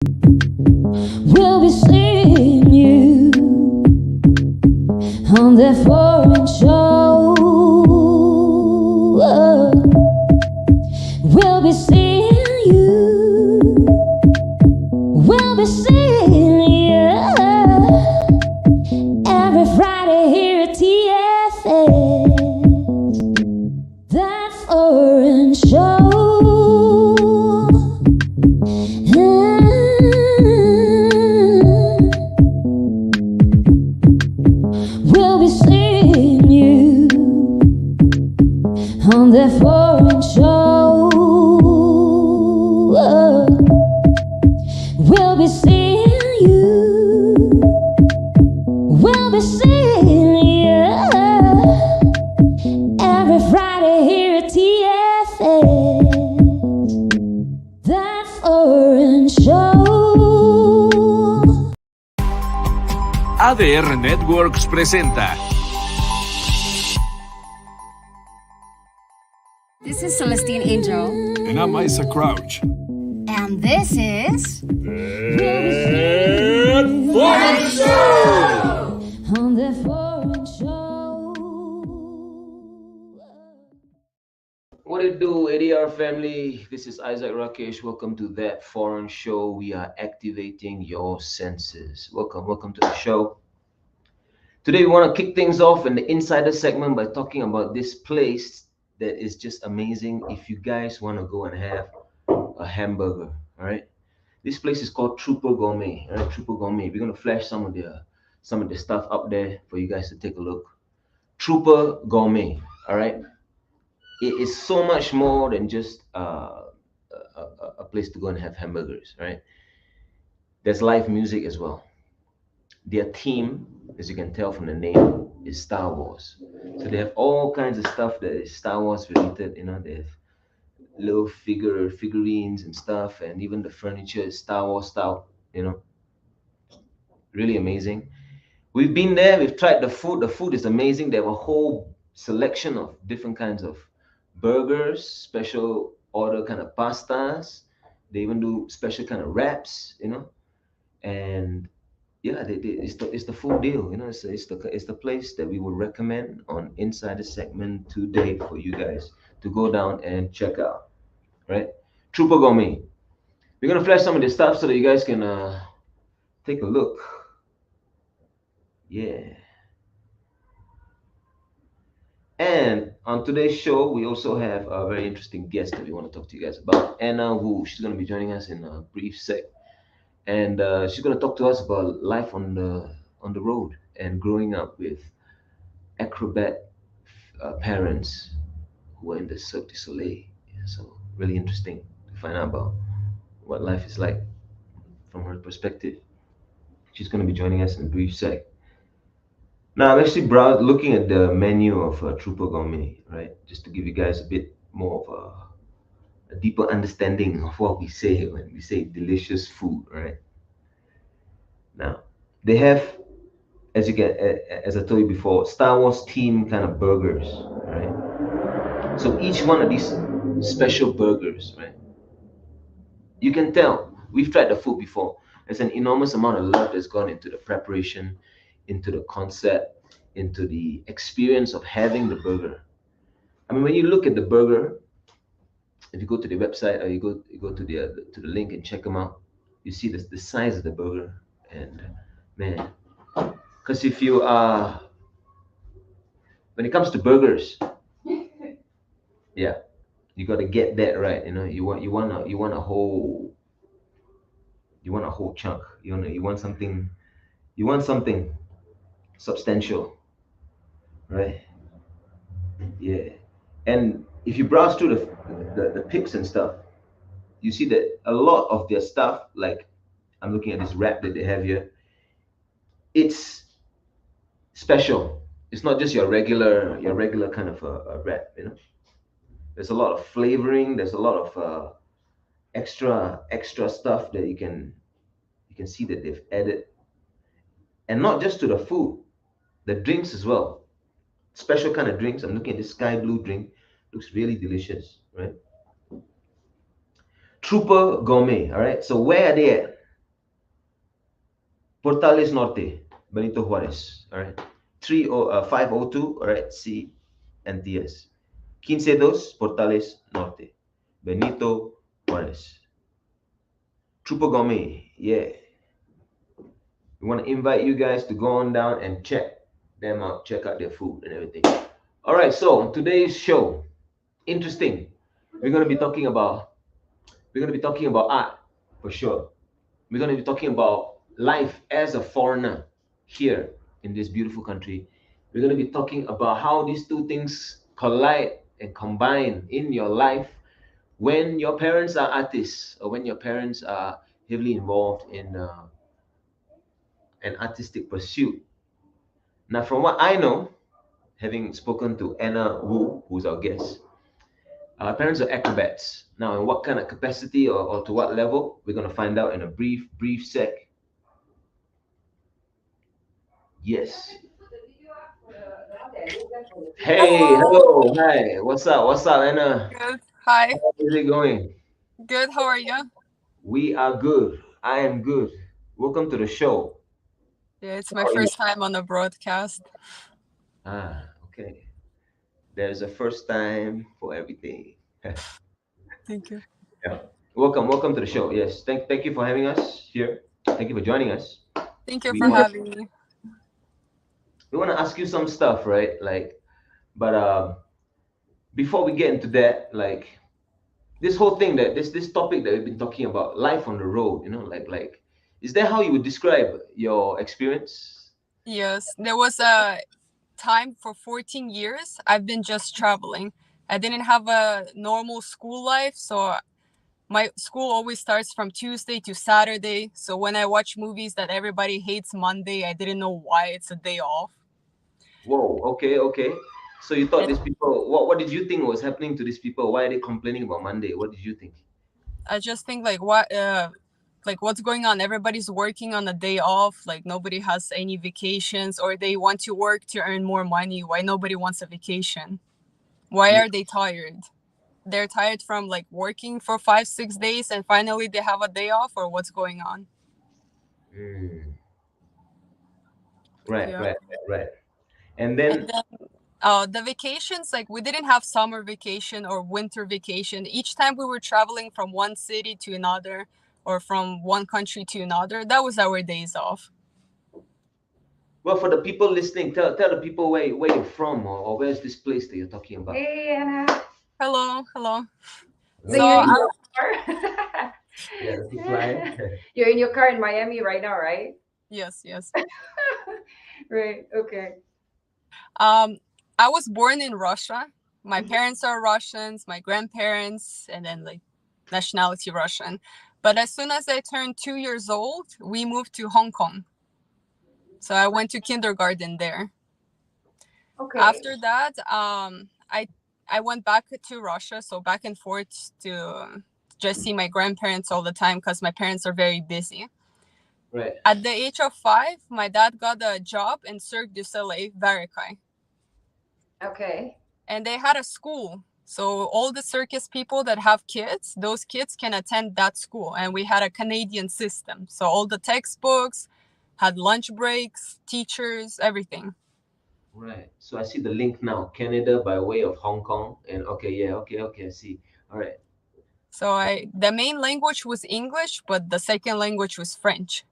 We'll be seeing you on that foreign show. We'll be seeing you. We'll be seeing you every Friday here at TFS. That foreign show. We'll be seeing you on that foreign show. We'll be seeing you. We'll be seeing you every Friday here at TFS. That foreign show. ADR Networks presenta. This is Celestine Angel. And I'm Isaac Crouch. And this is... Foreign Show! On the foreign show. What it do, ADR family? This is Isaac Rakesh. Welcome to That Foreign Show. We are activating your senses. Welcome to the show. Today we want to kick things off in the insider segment by talking about this place that is just amazing if you guys want to go and have a hamburger. All right, this place is called Trooper Gourmet. All right, Trooper Gourmet. We're gonna flash some of the stuff up there for you guys to take a look. Trooper Gourmet. All right, it is so much more than just a place to go and have hamburgers. Right, there's live music as well. Their theme, as you can tell from the name, is Star Wars. So they have all kinds of stuff that is Star Wars related. You know, they have little figurines and stuff, and even the furniture is Star Wars style. You know, really amazing. We've been there. We've tried the food. The food is amazing. They have a whole selection of different kinds of burgers, special order kind of pastas. They even do special kind of wraps. You know, and yeah, it's the full deal. You know, it's the place that we would recommend on Insider segment today for you guys to go down and check out. Right, Trooper Gourmet. We're gonna flash some of the stuff so that you guys can take a look. Yeah. And on today's show, we also have a very interesting guest that we want to talk to you guys about. Anna Wu. She's gonna be joining us in a brief sec. And she's going to talk to us about life on the road and growing up with acrobat parents who were in the Cirque du Soleil. Yeah, so really interesting to find out about what life is like from her perspective. She's going to be joining us in a brief sec. Now, I'm actually looking at the menu of Trooper Gourmet, right? Just to give you guys a bit more of a deeper understanding of what we say when we say delicious food, right? Now, they have, as I told you before, Star Wars themed kind of burgers, right? So each one of these special burgers, right? You can tell we've tried the food before. There's an enormous amount of love that's gone into the preparation, into the concept, into the experience of having the burger. I mean, when you look at the burger, if you go to the website or you go to the link and check them out, you see the size of the burger, and man, because if you are when it comes to burgers, yeah, you got to get that right. You know, you want a whole chunk. You want something substantial, right? Yeah. And if you browse through the pics and stuff, you see that a lot of their stuff, like I'm looking at this wrap that they have here, it's special. It's not just your regular kind of a wrap. You know, there's a lot of flavoring. There's a lot of extra stuff that you can see that they've added, and not just to the food, the drinks as well. Special kind of drinks. I'm looking at this sky blue drink. Looks really delicious, right? Trooper Gourmet. All right. So where are they at? Portales Norte, Benito Juarez. All right. 502, all right, C and TS. 152, Portales Norte, Benito Juarez. Trupagome, yeah. We want to invite you guys to go on down and check them out, check out their food and everything. All right, so today's show, interesting. We're gonna be talking about art for sure. We're gonna be talking about life as a foreigner here in this beautiful country. We're gonna be talking about how these two things collide and combine in your life when your parents are artists or when your parents are heavily involved in an artistic pursuit. Now, from what I know, having spoken to Anna Wu, who's our guest, our parents are acrobats. Now, in what kind of capacity or to what level, we're going to find out in a brief sec. Yes. Hey, hello, hi. What's up, Anna? Good. Hi. How is it going? Good. How are you? We are good. I am good. Welcome to the show. Yeah, it's my How are you? first time on the broadcast. Okay. There's a first time for everything. Thank you. Yeah. Welcome to the show. Yes. Thank you for having us here. Thank you for joining us. Thank you We for want having me. to ask you some stuff, right? But before we get into that, like this whole thing that this topic that we've been talking about, life on the road, is that how you would describe your experience? Yes, there was a time for 14 years I've been just traveling. I didn't have a normal school life, so my school always starts from Tuesday to Saturday. So when I watch movies that everybody hates Monday, I didn't know why it's a day off. Whoa, okay. So you thought And these people, what did you think was happening to these people? Why are they complaining about Monday? What did you think? I just think like what's going on? Everybody's working on a day off, like nobody has any vacations, or they want to work to earn more money. Why nobody wants a vacation? Why Mm, are they tired? They're tired from like working for 5 6 days and finally they have a day off, or what's going on? mm. Right, Yeah. right, right. And And then, then the vacations, like we didn't have summer vacation or winter vacation. Each time we were traveling from one city to another or from one country to another, that was our days off. well, for the people listening, tell the people where you're from, or where's this place that you're talking about. Hey, Anna. Hello, hello. So So you're in I, your car? Yeah, let's keep flying. You're in your car in Miami right now, right? yes. Right. Okay. Um, I was born in Russia. My parents are Russians, my grandparents, and then like nationality Russian. But as soon as I turned 2 years old, we moved to Hong Kong. So I went to kindergarten there. Okay. After that, I went back to Russia, so back and forth to just see my grandparents all the time because my parents are very busy. Right. At the age of 5, my dad got a job in Cirque du Soleil, Varikai. Okay. And they had a school. So all the circus people that have kids, those kids can attend that school. And we had a Canadian system. So all the textbooks had lunch breaks, teachers, everything. Right. So I see the link now. Canada by way of Hong Kong. And okay, I see. All right. So the main language was English, but the second language was French.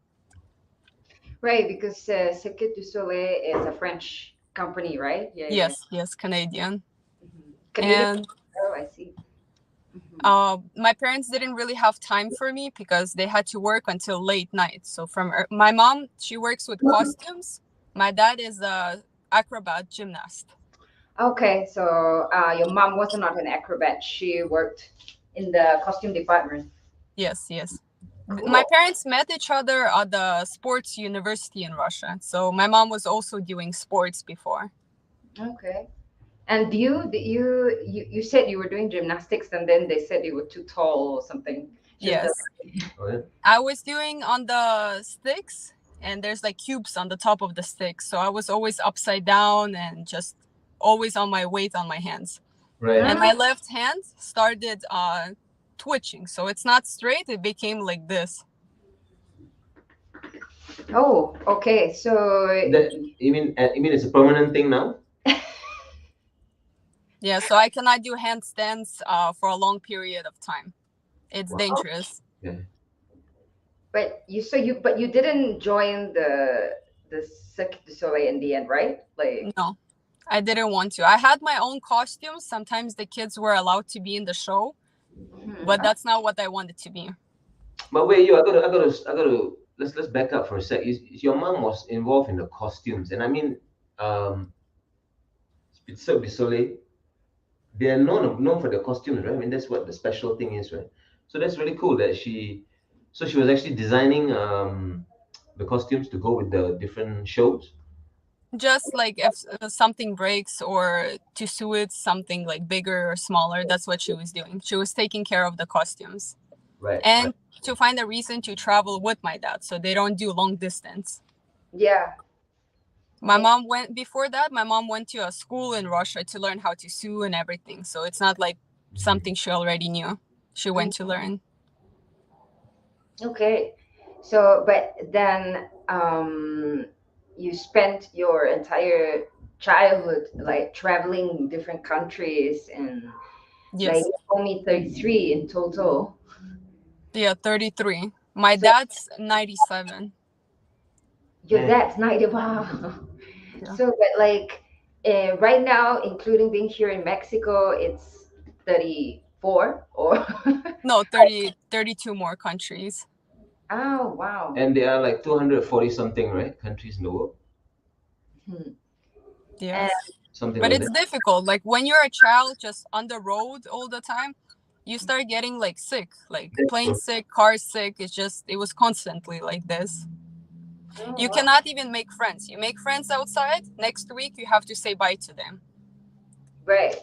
Right, because Cirque du Soleil is a French company, right? Yeah. Yes, Canadian. Canadian. And Oh, I see. my parents didn't really have time for me because they had to work until late night. So my mom, she works with costumes. My dad is a acrobat gymnast. Okay, so your mom was not an acrobat. She worked in the costume department. Yes. Cool. My parents met each other at the sports university in Russia. So my mom was also doing sports before. Okay. And you said you were doing gymnastics, and then they said you were too tall or something. Yes. Oh, yeah. I was doing on the sticks, and there's like cubes on the top of the sticks. So I was always upside down and just always on my weight on my hands. Right. And my left hand started twitching. So it's not straight, it became like this. Oh, okay. So That you mean it's a permanent thing now? Yeah, so I cannot do handstands for a long period of time. It's Wow. dangerous. Yeah. but you didn't join the Cirque du Soleil in the end, right? Like, No, I didn't want to. I had my own costumes. Sometimes the kids were allowed to be in the show, but that's not what I wanted to be. But wait, I gotta. Let's back up for a sec. Your mom was involved in the costumes, and I mean, um, Cirque du Soleil, they are known for the costumes, right? I mean, that's what the special thing is, right? So that's really cool that she was actually designing the costumes to go with the different shows. Just like if something breaks or to suit something like bigger or smaller, that's what she was doing. She was taking care of the costumes Right, right. and to find a reason to travel with my dad so they don't do long distance. yeah. My mom went before that. My mom went to a school in Russia to learn how to sew and everything. So it's not like something she already knew. She went to learn. Okay. So, but then you spent your entire childhood like traveling different countries and like Yes. you told me 33 in total. Yeah, 33. My So dad's 97. your Man. dad's 90. Wow. Yeah. So, but like right now, including being here in Mexico, it's 34 or No, 30, 32 more countries. oh wow. And there are like 240 something, right? Countries in the world. Hmm. And Yes. Something But like it's that. difficult. Like when you're a child just on the road all the time, you start getting like sick, like That's plane true. sick, car sick. It was constantly like this. oh You wow. cannot even make friends. You make friends outside, next week you have to say bye to them. Right.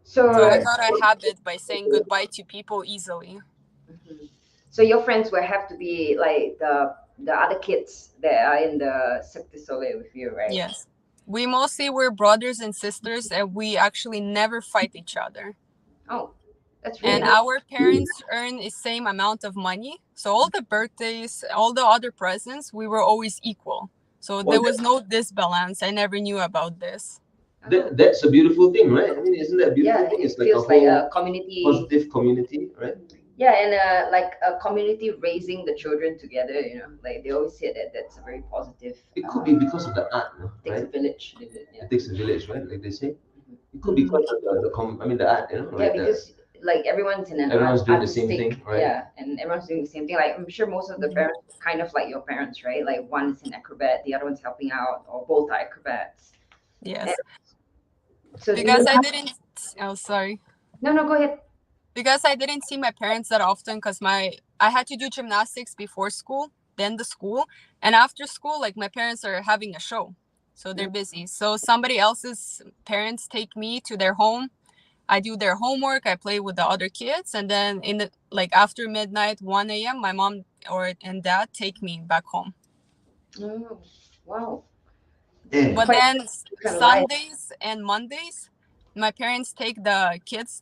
So I So got a habit by saying goodbye to people easily. mhm. So your friends will have to be like the other kids that are in the Cirque du Soleil with you, right? Yes. We mostly were brothers and sisters and we actually never fight each other. Oh, that's really And nice. our parents earn the same amount of money. So all the birthdays, all the other presents, we were always equal. So Well, there was no disbalance. I never knew about this. that's a beautiful thing, right? I mean, isn't that a Yeah, beautiful thing? It's it like a feels like whole a community. positive community, right? Yeah, and like a community raising the children together. You know, like they always say that that's a very positive. It could be because of the art, no? Takes a Right? village. Yeah. It takes a village, right? Like they say. It could be because of I mean, the art, you know, Yeah, like because like everyone's in an everyone's doing the same artistic, thing, right? yeah, and everyone's doing the same thing. Like I'm sure most of the parents are kind of like your parents, right? Like one is an acrobat, the other one's helping out, or both are acrobats. And Yes. so do Because you I have, didn't, oh, sorry. no, go ahead. Because I didn't see my parents that often because I had to do gymnastics before school, then the school, and after school, like my parents are having a show. So they're busy. So somebody else's parents take me to their home. I do their homework, I play with the other kids, and then in the like after midnight, 1 a.m., my mom and dad take me back home. Oh, wow. Yeah. But Quite then different life. Sundays and Mondays, my parents take the kids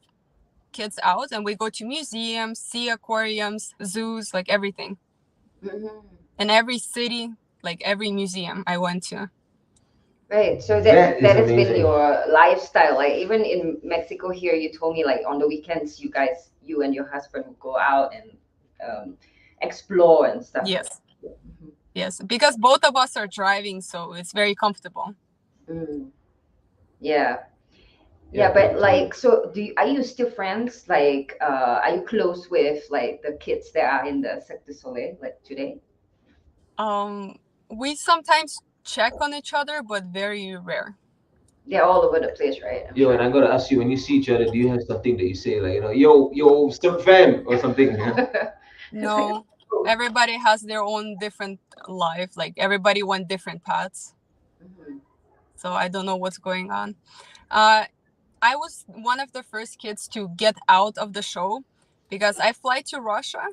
out and we go to museums, see aquariums, zoos, like everything. Mhm. In every city, like every museum I went to. Right. So That is that has been amazing. your lifestyle. Like even in Mexico here, you told me like on the weekends, you and your husband would go out and explore and stuff. Yes. Yes. Because both of us are driving, so it's very comfortable. Mm. Yeah. Yeah, Yeah, but totally. like, so are you still friends? Like, are you close with like the kids that are in the Cirque du Soleil like today? We sometimes check on each other, but very rare. They're all over the place, right? I'm Yo, and sure. I gotta ask you, when you see each other, do you have something that you say like, yo, Sir fam or something? Yeah? It's like, No, everybody has their own different life. Like everybody went different paths. mhm. So I don't know what's going on. Uh, I was one of the first kids to get out of the show because I fly to Russia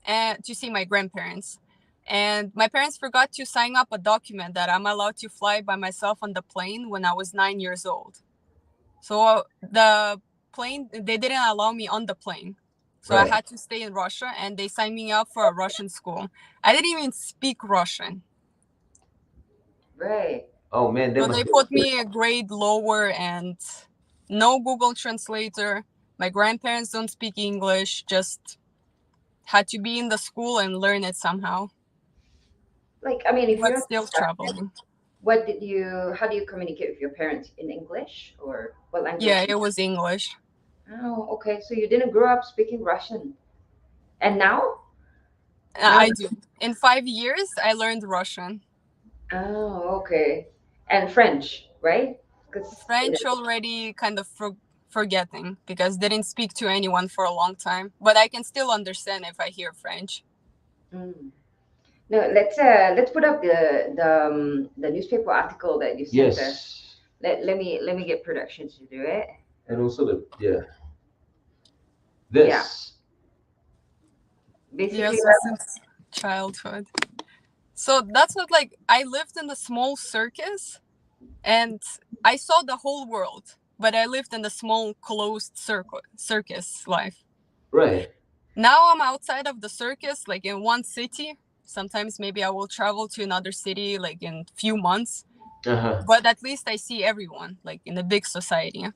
and to see my grandparents. And my parents forgot to sign up a document that I'm allowed to fly by myself on the plane when I was 9 years old. So the plane, they didn't allow me on the plane. So I Right. had to stay in Russia and they signed me up for a Russian school. I didn't even speak Russian. Right. Oh man, that So must they be put me a grade lower and no Google Translator. My grandparents don't speak English, just had to be in the school and learn it somehow. Like, I mean, if you But don't still speak Russian, traveling. how do you communicate with your parents in English or what Yeah, language? it was English. Oh, okay. So you didn't grow up speaking Russian. And now? Now? I do. In 5 years, I learned Russian. Oh, okay. And French, right? Because French already kind of forgetting because didn't speak to anyone for a long time. But I can still understand if I hear French. no, let's put up the newspaper article that you sent us. yes, Let me get production to do it. and also Yeah. this. Basically, Yes, so since childhood. So that's what, like, I lived in a small circus and I saw the whole world, but I lived in a small closed circus life. Right. Now I'm outside of the circus, like in one city. Sometimes maybe I will travel to another city like in few months, Uh-huh. but at least I see everyone like in a big society.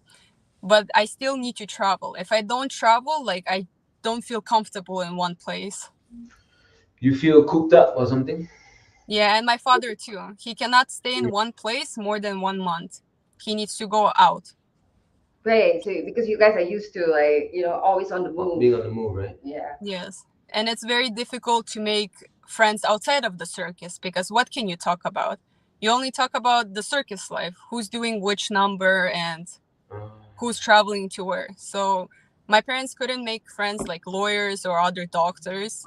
But I still need to travel. If I don't travel, like I don't feel comfortable in one place. You feel cooped up or something? Yeah, and my father too. He cannot stay in one place more than 1 month. He needs to go out. right. So because you guys are used to like always on the move. Being on the move, right? Yeah. Yes. And it's very difficult to make friends outside of the circus because what can you talk about? You only talk about the circus life, who's doing which number and who's traveling to where. So my parents couldn't make friends like lawyers or other doctors.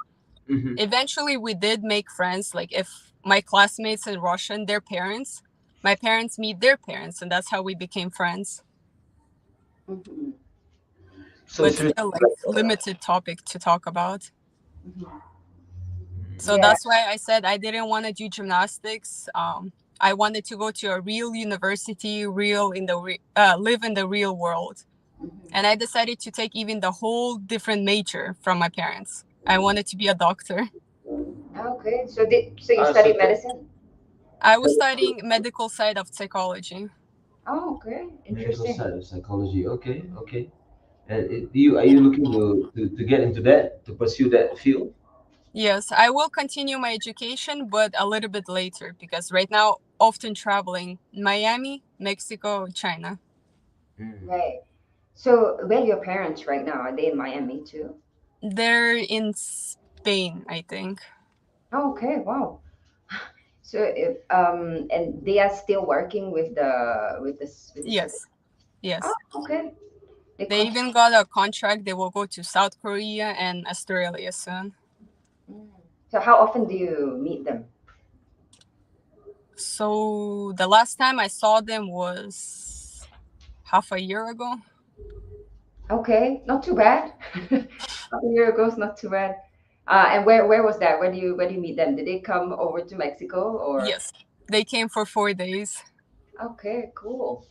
Mm-hmm. Eventually, we did make friends. Like if my classmates in Russian, their parents, my parents meet their parents, and that's how we became friends. Mhm. So But it's really still, like like, limited topic to talk about. Mhm. So Yeah. that's why I said I didn't want to do gymnastics. I wanted to go to a real university, live in the real world. Mhm. And I decided to take even the whole different major from my parents. I wanted to be a doctor. Okay. So you so studied medicine? I was studying medical side of psychology. Oh, okay. medical Interesting. side of psychology. Okay, okay. And are you looking to get into that, to pursue that field? Yes, I will continue my education, but a little bit later because right now, often traveling Miami, Mexico, China. Mm. Right. So where are your parents right now? Are they in Miami too? They're in Spain, I think. Oh, okay. Wow. So if and they are still working with the circuit. Yes, yes. Oh, okay. They They contract. even got a contract. They will go to South Korea and Australia soon. So how often do you meet them? So the last time I saw them was half a year ago. Okay, not too bad. Half a year ago is not too bad. And where was that? Where do you meet them? Did they come over to Mexico or? Yes, they came for 4 days. Okay, cool.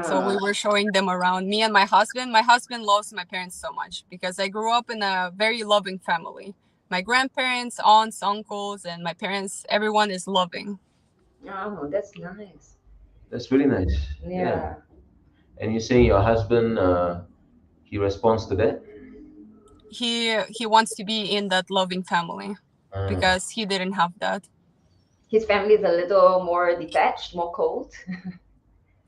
So we were showing them around. Me and my husband. My husband loves my parents so much because I grew up in a very loving family. My grandparents, aunts, uncles, and my parents, everyone is loving. Oh, that's nice. That's really nice. Yeah. And you're saying your husband, he responds to that? He wants to be in that loving family Uh, because he didn't have that. His family is a little more detached, more cold.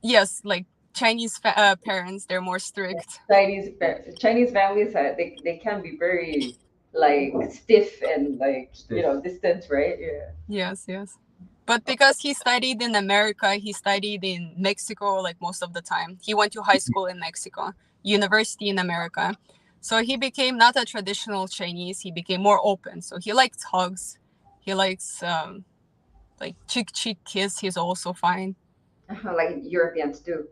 Yes, like Chinese parents, they're more strict. Chinese families they can be very like stiff and like Stiff. distant, right? Yeah. Yes, yes. But because he studied in America, he studied in Mexico like most of the time. He went to high school in Mexico, university in America. So he became not a traditional Chinese, he became more open. So he likes hugs. He likes like cheek kiss, he's also fine. Like Europeans do.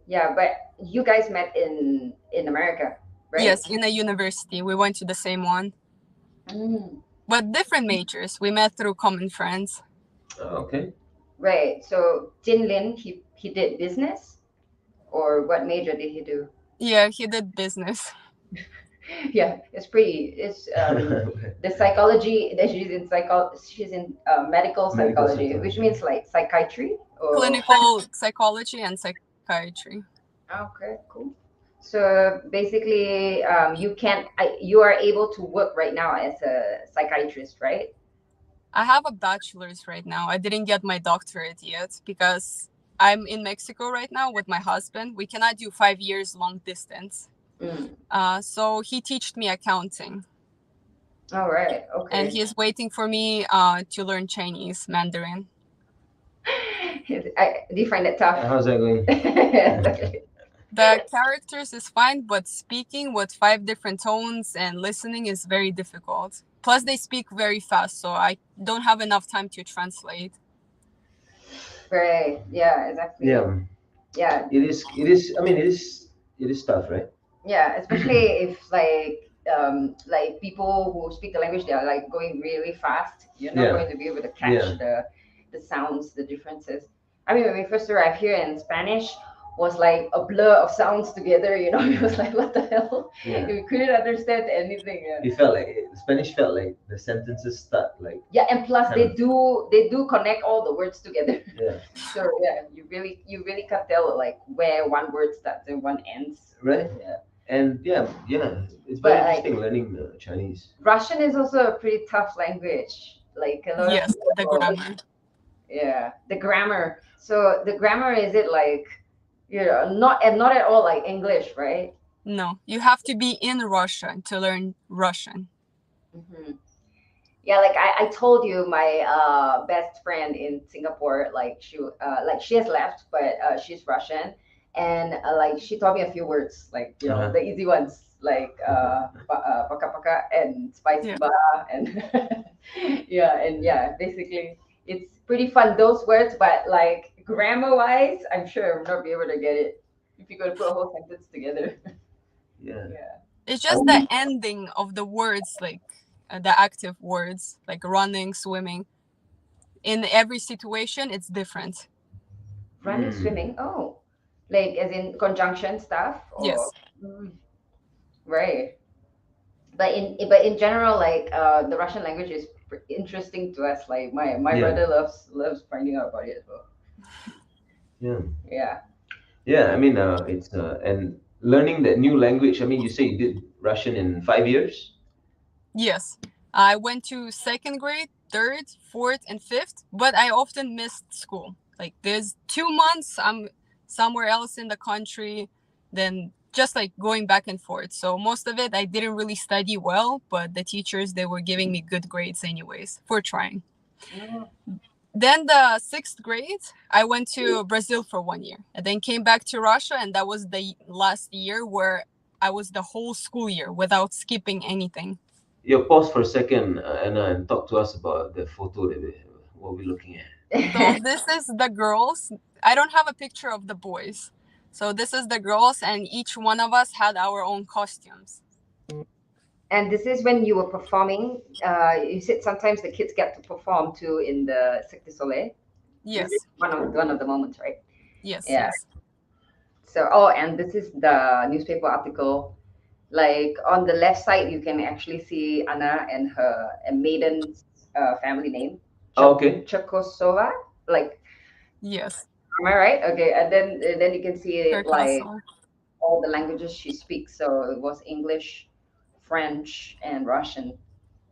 Yeah, but you guys met in America, right? Yes, in a university. We went to the same one. Mm, But different majors. We met through common friends. okay. right. So Jin Lin, he did business, or what major did he do? Yeah, he did business. Yeah, it's pretty. It's the psychology that she's in medical Medical psychology, which psychology. means like psychiatry or Clinical psychology and psychiatry. okay, cool. So basically, you are able to work right now as a psychiatrist, right? I have a bachelor's right now. I didn't get my doctorate yet because I'm in Mexico right now with my husband. We cannot do 5 years long distance. Mm. So he taught me accounting, All right. and Okay. he is waiting for me to learn Chinese, Mandarin. Do you find it tough? How's that going? The characters is fine, but speaking with 5 different tones and listening is very difficult. Plus, they speak very fast, so I don't have enough time to translate. Right. Yeah. Exactly. Yeah, Yeah. it is. It is. I mean, it is tough, right? Yeah. Especially if like people who speak the language, they are like going really fast. You're not Yeah. going to be able to catch Yeah. the sounds, the differences. I mean, when we first arrived here in Spanish, was like a blur of sounds together. You know, it was like what the hell? Yeah. We couldn't understand anything. It felt like Spanish felt like the sentences start like Yeah, and plus Kind they do connect all the words together. yeah, So yeah, you really can tell like where one word starts and one ends. right? Yeah. And yeah, it's But, very like- interesting learning Chinese. Russian is also a pretty tough language. Like a lot Yes, of the people, grammar. yeah, the grammar. So the grammar is it like not at all like English, right? No, you have to be in Russia to learn Russian. Hmm. Yeah, like I told you, my best friend in Singapore, like she has left, but she's Russian, and like she taught me a few words, like Uh-huh. the easy ones, like paka paka and spicy Yeah. ba and yeah, basically it's pretty fun those words, but like grammar wise, I'm sure I'll not be able to get it if you're gonna put a whole sentence together. Yeah. Yeah. It's just the ending of the words, like the active words, like running, swimming. In every situation, it's different. Running, swimming. Oh, like as in conjunction stuff. Or, Yes. Mm, right. But in general, like the Russian language is interesting to us. Like my Yeah. brother loves finding out about it as well. Yeah. Yeah. Yeah, I mean, it's and learning that new language. I mean, you say you did Russian in 5 years. Yes. I went to second grade, third, fourth, and fifth, but I often missed school. Like there's 2 months I'm somewhere else in the country, then just like going back and forth. So most of it I didn't really study well, but the teachers they were giving me good grades anyways for trying. Oh, Then the sixth grade, I went to Brazil for 1 year and then came back to Russia, and that was the last year where I was the whole school year without skipping anything. You pause for a second, Anna, and talk to us about the photo that what we're looking at. So this is the girls. I don't have a picture of the boys. So this is the girls, and each one of us had our own costumes. And this is when you were performing. You said sometimes the kids get to perform too in the Cirque du Soleil. Yes, This is one of the moments, right? yes, Yeah. yes. So, and this is the newspaper article. Like on the left side, you can actually see Anna and her maiden's family name. Oh, okay. Chekosova. Like, Yes. am I right? Okay, and then you can see like Cirque. all the languages she speaks. So it was English, French, and Russian.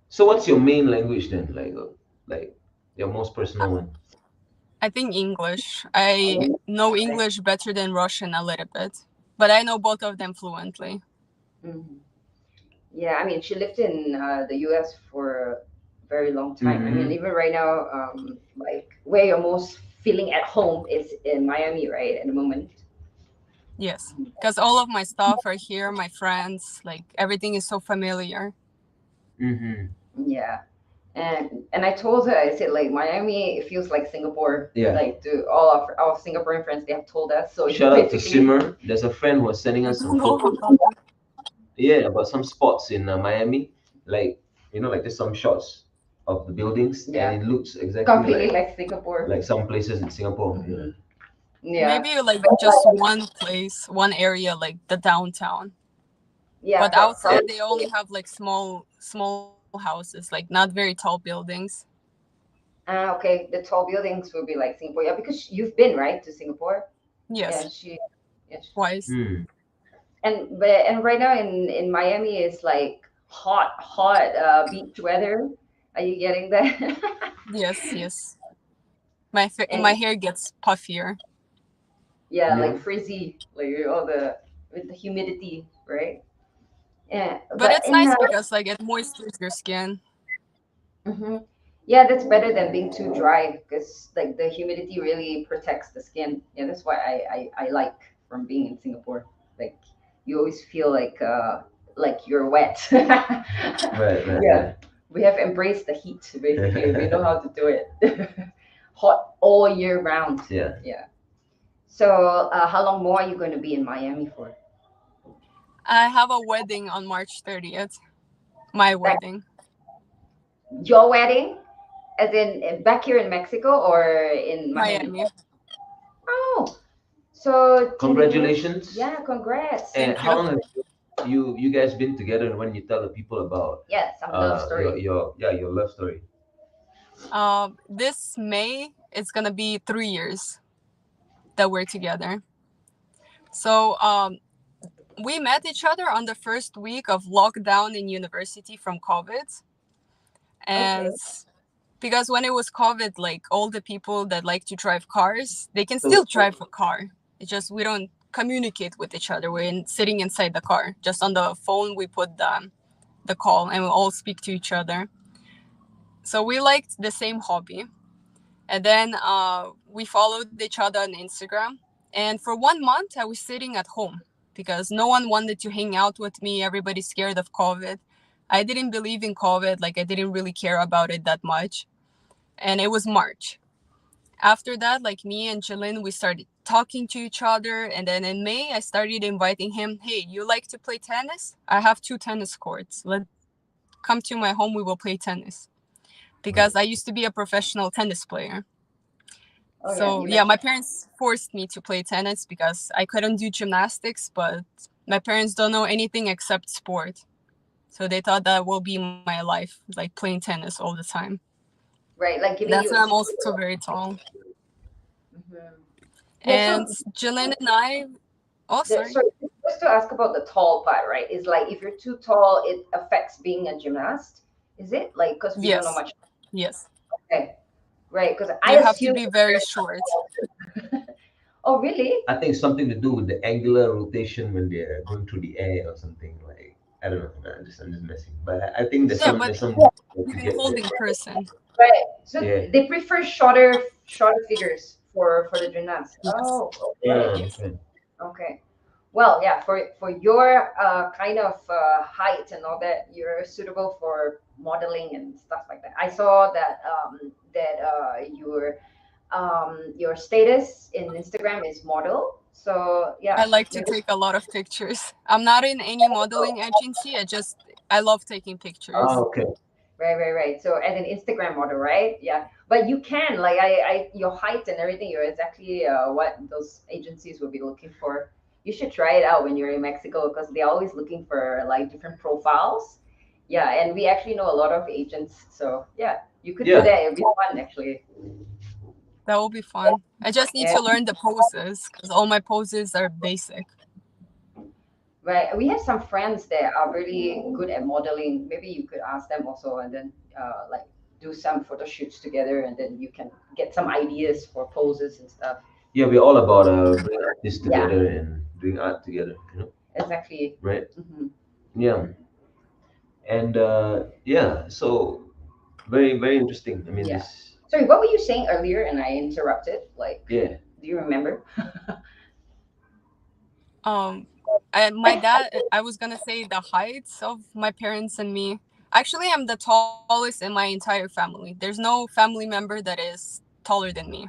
So, what's your main language then? Like your most personal one? I think English. I know English better than Russian a little bit, but I know both of them fluently. Mhm. Yeah, I mean, she lived in the U.S. for a very long time. I mean, Mhm. even right now, like where you're most feeling at home is in Miami, right? At the moment. Yes, because all of my stuff are here, my friends, like everything is so familiar. Mm-hmm. Yeah, and I told her, I said like Miami, it feels like Singapore. Yeah. Like to all of our Singaporean friends, they have told us. So Shout out to basically- Simmer. There's a friend who was sending us some photos. Yeah, about some spots in Miami, like like just some shots of the buildings, Yeah. and it looks exactly completely like Singapore. like some places in Singapore. Mhm. Yeah. Yeah. Maybe like just one place, one area, like the downtown. Yeah, But outside probably. they only have like small houses, like not very tall buildings. Okay, the tall buildings will be like Singapore. Yeah, because you've been right to Singapore. Yeah, Yes, she. Yeah, twice. Hmm. and right now in Miami is like hot beach weather. Are you getting that? Yes, yes. My And hair gets puffier. yeah, Yeah. like frizzy, like all the with the humidity, right? Yeah, But but it's in nice because like it moistures your skin. mhm. Yeah, that's better than being too dry because like the humidity really protects the skin. Yeah, that's why I like from being in Singapore. Like you always feel like you're wet. Right, right, Yeah, right. we have embraced the heat basically. We know how to do it. Hot all year round. Yeah. Yeah. So how long more are you going to be in Miami for? I have a wedding on March 30th. My Like wedding. your wedding, as in back here in Mexico or in Miami? Miami. Oh, so Congratulations. yeah, congrats. And Thank how you. long have you guys been together? And when you tell the people about Yeah, some love your story. your love story. This May it's gonna be 3 years that we're together. So we met each other on the first week of lockdown in university from COVID. Okay. And because when it was COVID, like all the people that like to drive cars, they can So still drive a car. It's just we don't communicate with each other. Sitting inside the car. Just on the phone, we put the call and we all speak to each other. So we liked the same hobby. And then we followed each other on Instagram. And for 1 month, I was sitting at home because no one wanted to hang out with me. Everybody's scared of COVID. I didn't believe in COVID. Like, I didn't really care about it that much. And it was March. After that, like me and Jalen, we started talking to each other. And then in May, I started inviting him, hey, you like to play tennis? I have 2 tennis courts. Come to my home, we will play tennis. Because I right. used to be a professional tennis player. Oh yeah, So you yeah, my mentioned. parents forced me to play tennis because I couldn't do gymnastics, but my parents don't know anything except sport. So they thought that will be my life, like playing tennis all the time. Right, like giving That's you why a I'm also skill. very tall. Mhm. Yeah, And Jalen and I, oh sorry. so just to ask about the tall part, right? Is like if you're too tall, it affects being a gymnast. Is it like because we don't know Yes, much? yes. Okay, right. Because I You have to assume. be very short. Oh really? I think something to do with the angular rotation when they're going through the air or something like I don't know. No, I'm just messing. But I think there's Yeah, some but there's some to even get there. holding person. Right. So Yeah. they prefer shorter figures for the gymnast. Yes, Oh, okay. Ah, yes. okay. Okay. Well, yeah, for your kind of height and all that, you're suitable for modeling and stuff like that. I saw that your status in Instagram is model. So I yeah, like to maybe. take a lot of pictures. I'm not in any modeling agency. I love taking Ah, pictures. okay. Right. So as an Instagram model, right? Yeah. But you can like your height and everything, you're exactly what those agencies will be looking for. You should try it out when you're in Mexico because they're always looking for like different profiles. Yeah, and we actually know a lot of agents. So yeah, you could do Yeah. that. It'd be fun actually. That will be fun. I just need Yeah. to learn the poses because all my poses are basic. Right. We have some friends that are really good at modeling. Maybe you could ask them also and then like do some photo shoots together and then you can get some ideas for poses and stuff. Yeah, we're all about bringing artists Yeah, together and doing art together, exactly. right? Hmm. Yeah. And yeah, so very interesting. I mean Yeah. this Sorry, what were you saying earlier and I interrupted? Like, yeah. do you remember? Um, my dad, I was gonna say the heights of my parents and me. Actually, I'm the tallest in my entire family. There's no family member that is taller than me.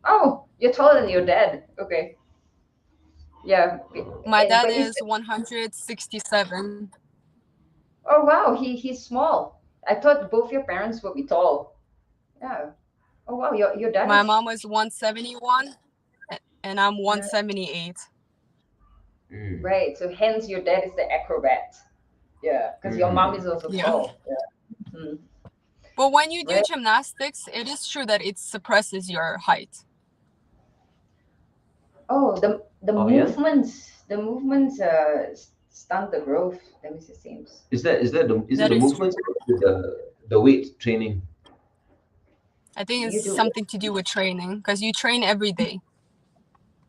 Oh, you're taller than your dad. Okay. Yeah. My And dad but you is said, 167. oh wow, he's small. I thought both your parents would be tall. Yeah. Oh wow, your dad My is. mom is 171 and I'm uh, 178. Right. So hence your dad is the acrobat. Yeah, because your mom is also Yeah. tall. Yeah. Mm. But when you do Right. gymnastics, it is true that it suppresses your height. Oh, the Oh yeah. movements stunt the growth. Let me see. Seems. Is it That the is true. movements or the weight training? I think it's You do. something to do with training because you train every day.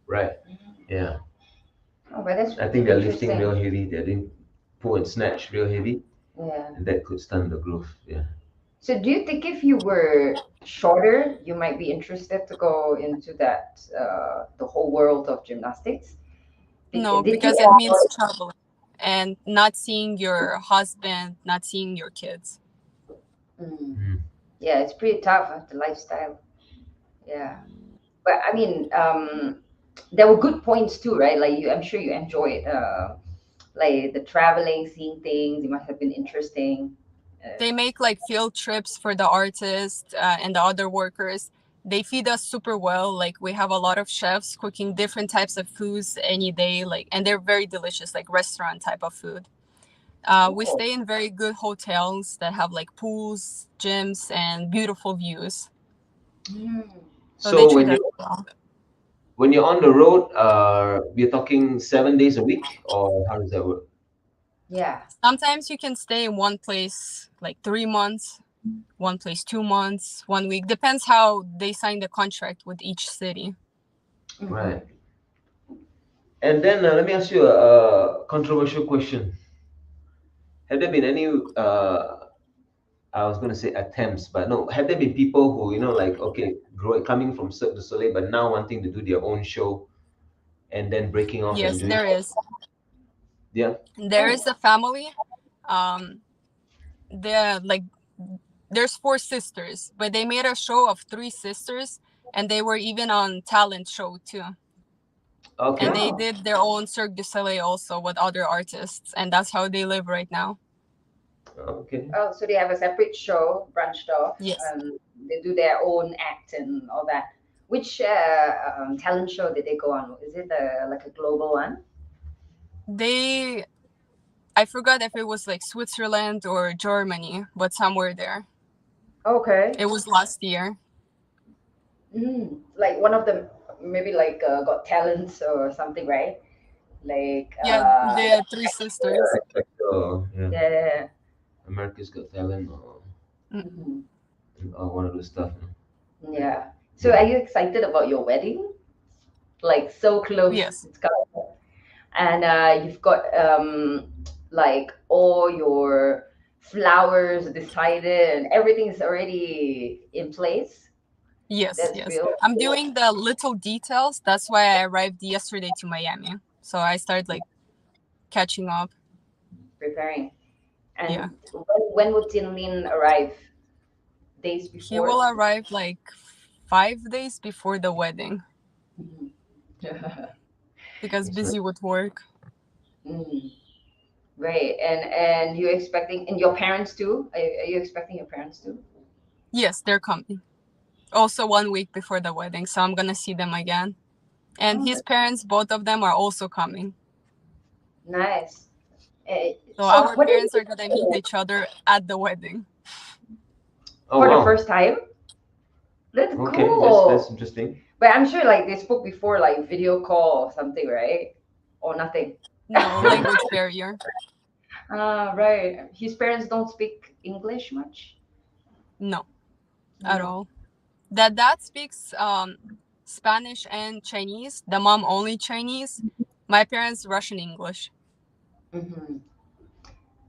Right. Yeah. Oh, but that's I think they're lifting interesting. real heavy. They're doing pull and snatch real heavy, Yeah. and that could stunt the growth. Yeah. So do you think if you were shorter, you might be interested to go into that the whole world of gymnastics? No, Did you because it enjoy? means traveling and not seeing your husband, not seeing your kids. Mm. Mm. Yeah, it's pretty tough, the lifestyle. Yeah, but I mean, there were good points too, right? Like you, I'm sure you enjoyed like the traveling, seeing things. It must have been interesting. They make like field trips for the artists and the other workers. They feed us super well. Like we have a lot of chefs cooking different types of foods any day, like, and they're very delicious, like restaurant type of food. We Cool. stay in very good hotels that have like pools, gyms, and beautiful views. Mm. So they So treat us well. when you're on the road, we're talking 7 days a week, or how does that work? Yeah. Sometimes you can stay in one place like 3 months, one place 2 months, 1 week. Depends how they sign the contract with each city. Mhm. Right. And then let me ask you a controversial question. Have there been any I was going to say attempts, but no. Have there been people who, like, okay, coming from Cirque du Soleil, but now wanting to do their own show and then breaking off and Yes, doing, there is. yeah, There Oh. is a family. Um, they're like there's 4 sisters, but they made a show of 3 sisters, and they were even on talent show too. okay, And they Oh. did their own Cirque du Soleil also with other artists, and that's how they live right now. okay. Oh, so they have a separate show branched off. Yes. They do their own act and all that. Which talent show did they go on? Is it like a global one? They I forgot if it was like Switzerland or Germany, but somewhere there. Okay. It was last year. Like one of them, maybe like Got Talents or something, right? Like Yeah, the 3 sisters. So, yeah, yeah. America's Got Talent or Mm, Mhm. one of those stuff. Yeah. So are you excited about your wedding? Like so close. yes. It's coming. And you've got like all your flowers decided and everything is already in place. Yes, That's yes. real I'm cool. doing the little details. That's why I arrived yesterday to Miami. So I started like catching up. Preparing. Yeah. And when would Tinlin arrive? Days He will before? arrive like 5 days before the wedding Mhm. because That's right. busy with work. Mm, right. And you're expecting, and your parents too? Are you expecting your parents too? Yes, they're coming. Also 1 week before the wedding, so I'm gonna see them again. And Oh, his parents, both of them, are also coming. nice. So So our what did parents you are gonna meet each other at the wedding. Oh for the wow. first time? That's Okay, that's cool. interesting. But I'm sure like they spoke before, like video call or something, right? Or nothing. No language barrier. Ah, right. His parents don't speak English much? No, at No. all. The dad speaks Spanish and Chinese. The mom only Chinese. My parents Russian English. Hmm.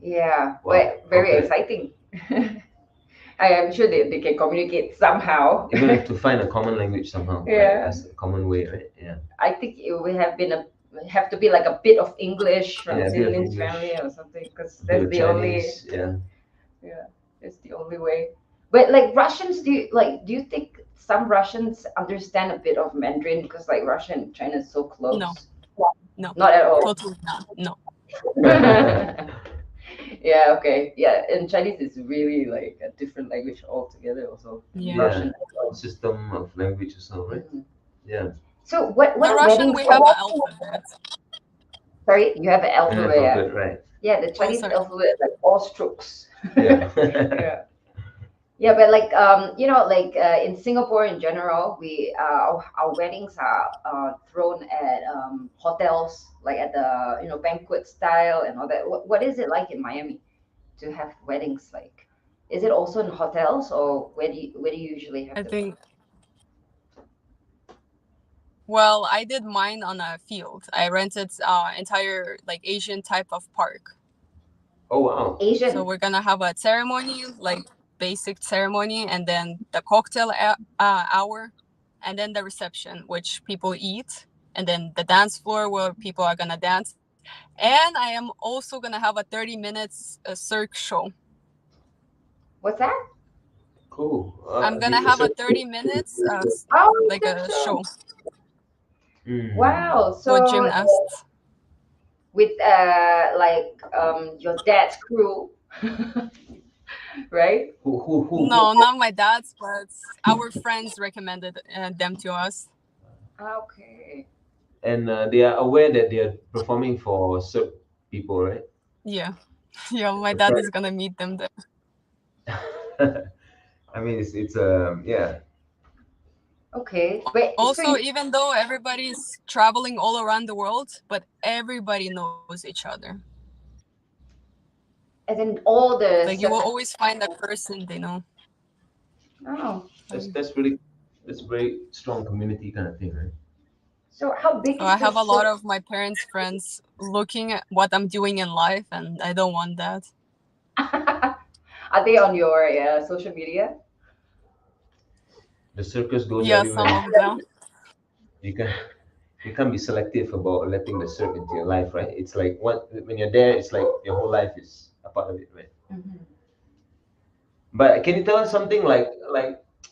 Yeah, Wow. but very Okay. exciting. I am sure they can communicate somehow. You're gonna have to find a common language somehow, right? Yeah. That's a common way, right? Yeah. I think it would have been have to be like a bit of English from Yeah, a bit of Sinlin's English, family or something, because a bit that's of the only, Chinese. Yeah. yeah, that's the only way. But like Russians, do you think some Russians understand a bit of Mandarin because like Russia and China is so No, close? no, Not at all. totally not. No. Yeah, okay. Yeah, and Chinese is really like a different language altogether also from Yeah. Yeah. Russian. System of language or so, right? Mhm. Yeah. So what The are Russian weddings we like? have an alphabet. Sorry, you have an alphabet. Yeah, Alphabet, right? yeah, the Oh, Chinese sorry. alphabet is like all strokes. Yeah. Yeah. Yeah, but like like in Singapore in general, our weddings are thrown at hotels, like at the banquet style and all that. What is it like in Miami to have weddings? Like, is it also in hotels, or where do you usually have I the? think, well, I did mine on a field. I rented entire like Asian type of park. Oh wow. So Asian? we're gonna have a ceremony, like basic ceremony, and then the cocktail hour, and then the reception, which people eat, and then the dance floor where people are gonna dance. And I am also gonna have a 30 minutes Cirque show. What's that? Cool. I'm gonna have a 30 minutes Oh, like sex a show. show Wow. with So gymnasts. with your dad's crew, right? Who? No, not my dad's, but our friends recommended them to us. Okay. And they are aware that they are performing for Cirque people, right? Yeah. Yeah, my dad is gonna meet them there. I mean, it's yeah. Okay. Wait. So Also, even though everybody's traveling all around the world, but everybody knows each other. as in all the Like you will always find a person they know. oh. That's very strong community kind of thing, right? So how big So is I have a this? lot of my parents' friends looking at what I'm doing in life, and I don't want that. Are they on your social media? The circus goes Yeah, some everywhere. of them. You can you can't be selective about letting the cirque into your life, right? It's like when you're there, it's like your whole life is a part of it, right? Mhm. But can you tell us something like